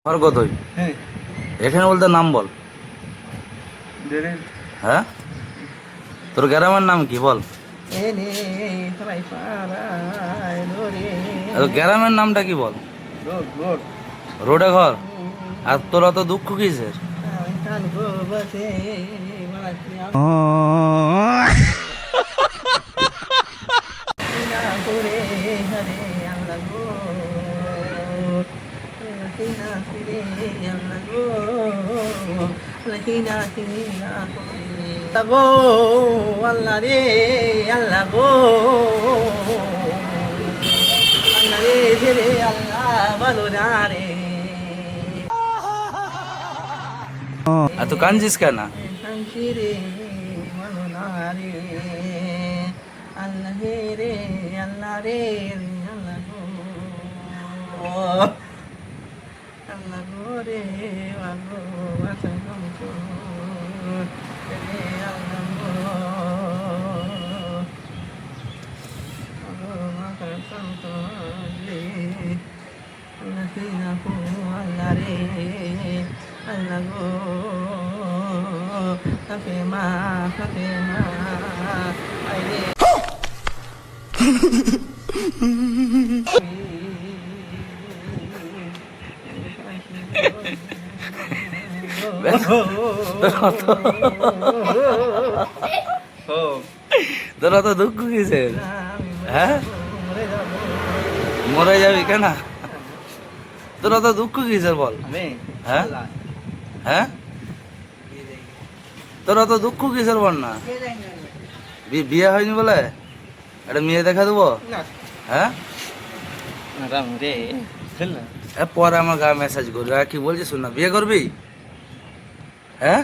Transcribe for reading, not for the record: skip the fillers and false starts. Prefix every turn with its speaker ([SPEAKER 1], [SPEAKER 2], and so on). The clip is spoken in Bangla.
[SPEAKER 1] ঘর কতই? এখানে বলতে নাম বল। হ্যাঁ, তোর গ্রামের নাম কি বল? গ্রামের নামটা কি বল? রোডে ঘর। আর তোর অত দুঃখ কিসের?
[SPEAKER 2] গো আল্লাহ রে আল্লাহ গো আল্লাহ রে রে আল্লাহ ভালো না রে।
[SPEAKER 1] আর তুই কাঁদছিস কেন?
[SPEAKER 2] কাঁদছি রে ভালো না রে আল্লাহ রে আল্লাহ রে আল্লাহ গো আল্লাহ গো রে ভালো আল্লাহ গো রে আল্লাহ গো আল্লাহ রে আল্লাহ গো ফাতেমা ফাতেমা আইরে
[SPEAKER 1] তোর অত দুঃখ কিসের? হ্যাঁ, মরে যাবি কেন? তোর অত দুঃখ কিসের বল? হ্যাঁ হ্যাঁ, তোর অত দুঃখ কিসের বল না? বিয়ে হয়নি বলে একটা মেয়ে দেখা দেবো? হ্যাঁ, পরে আমার গা মেসেজ করবি। আর কি বলছিস শোন না, বিয়ে করবি? হ্যাঁ।